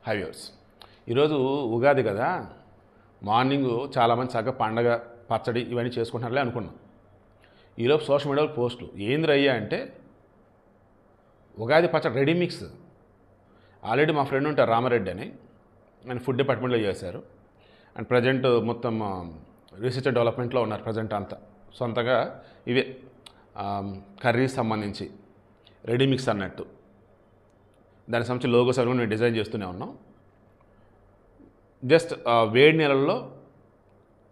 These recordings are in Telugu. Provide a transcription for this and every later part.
హైవేర్స్ ఈరోజు ఉగాది కదా. మార్నింగ్ చాలామంది చక్కగా పండగ పచ్చడి ఇవన్నీ చేసుకుంటున్నారులే అనుకున్నాం. ఈలోపు సోషల్ మీడియాలో పోస్టులు ఏంది అయ్యా అంటే ఉగాది పచ్చడి రెడీ మిక్స్. ఆల్రెడీ మా ఫ్రెండ్ ఉంటారు రామారెడ్డి అని, ఆయన ఫుడ్ డిపార్ట్మెంట్లో చేశారు. అండ్ ప్రజెంట్ మొత్తం రీసెర్చ్ అండ్ డెవలప్మెంట్లో ఉన్నారు ప్రజెంట్ అంతా. సొంతగా ఇవే కర్రీస్ సంబంధించి రెడీ మిక్స్ అన్నట్టు దానికి సంబంధించి లోగోస్ అవి మేము డిజైన్ చేస్తూనే ఉన్నాం. జస్ట్ వేడి నీళ్ళల్లో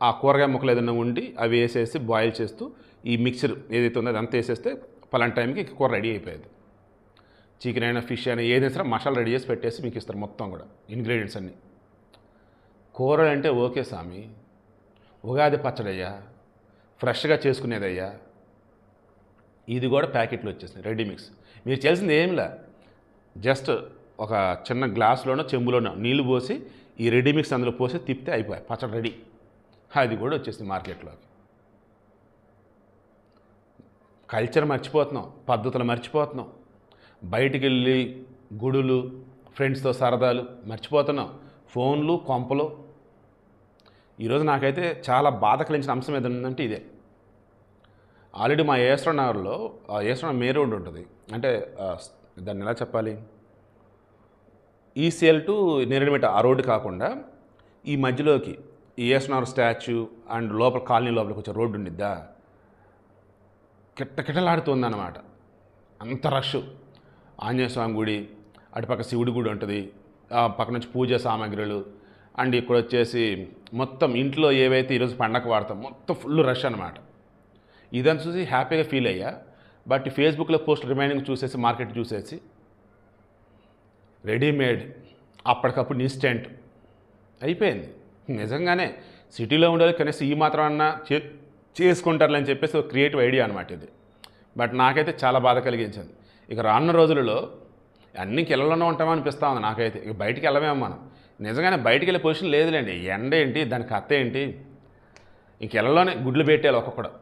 ఆ కూరగాయ ముక్కలు ఏదైనా ఉండి అవి వేసేసి బాయిల్ చేస్తూ ఈ మిక్చర్ ఏదైతే ఉందో అదంతా వేసేస్తే పలాంటి టైంకి కూర రెడీ అయిపోయేది. చికెన్ అయినా ఫిష్ అయినా ఏదైనా సరే మసాలా రెడీ చేసి పెట్టేసి మీకు ఇస్తారు మొత్తం కూడా ఇంగ్రీడియంట్స్ అన్నీ. కూరలు అంటే ఓకే స్వామి, ఉగాది పచ్చడయ్యా, ఫ్రెష్గా చేసుకునేదయ్యా, ఇది కూడా ప్యాకెట్లు వచ్చేసినాయి రెడీ మిక్స్. మీరు చేయాల్సింది ఏంలా, జస్ట్ ఒక చిన్న గ్లాసులోనో చెంబులోనో నీళ్లు పోసి ఈ రెడీ మిక్స్ అందులో పోసి తిప్పితే అయిపోయాయి పచ్చడి రెడీ. అది కూడా వచ్చేసింది మార్కెట్లోకి. కల్చర్ మర్చిపోతున్నాం, పద్ధతులు మర్చిపోతున్నాం, బయటికి వెళ్ళి గుడులు ఫ్రెండ్స్తో సరదాలు మర్చిపోతున్నాం, ఫోన్లు కొంపలు. ఈరోజు నాకైతే చాలా బాధ కలిగించిన అంశం ఏదంటే ఇదే. ఆల్రెడీ మా ఏఎస్ఆర్ నగర్లో ఏఎస్ఆర్ మెయిన్ రోడ్ ఉంటుంది, అంటే దాన్ని ఎలా చెప్పాలి, ఈసీఎల్ టు నేరేడుమిట్ట ఆ రోడ్డు కాకుండా ఈ మధ్యలోకి ఏఎస్ఆర్ స్టాచ్యూ అండ్ లోపల కాలనీ లోపలికి వచ్చే రోడ్డు ఉండిద్దా, కిటకిటలాడుతుందన్నమాట. అంత రష్. ఆంజనేయ స్వామి గుడి, అటుపక్క శివుడి గుడి ఉంటుంది, పక్క నుంచి పూజా సామాగ్రిలు, అండ్ ఇక్కడ వచ్చేసి మొత్తం ఇంట్లో ఏవైతే ఈరోజు పండగ వాడతాం మొత్తం ఫుల్ రష్ అనమాట. ఇదని చూసి హ్యాపీగా ఫీల్ అయ్యా. బట్ ఫేస్బుక్లో పోస్ట్ రిమైనింగ్ చూసేసి మార్కెట్ చూసేసి రెడీమేడ్ అప్పటికప్పుడు ఇన్స్టెంట్ అయిపోయింది. నిజంగానే సిటీలో ఉండే కనీసం ఈ మాత్రం అన్నా చేసుకుంటారులే అని చెప్పేసి ఒక క్రియేటివ్ ఐడియా అనమాట ఇది. బట్ నాకైతే చాలా బాధ కలిగించింది. ఇక రానున్న రోజులలో అన్ని కిళ్ళలోనే ఉంటామో అనిపిస్తూ ఉంది నాకైతే. ఇక బయటికి వెళ్ళమేమో మనం. నిజంగానే బయటికి వెళ్ళే పొజిషన్ లేదులేండి. ఎండ ఏంటి, దాని కథ ఏంటి, ఇంక ఇళ్ళలోనే గుడ్లు పెట్టేయాలి ఒక్కొక్కడు.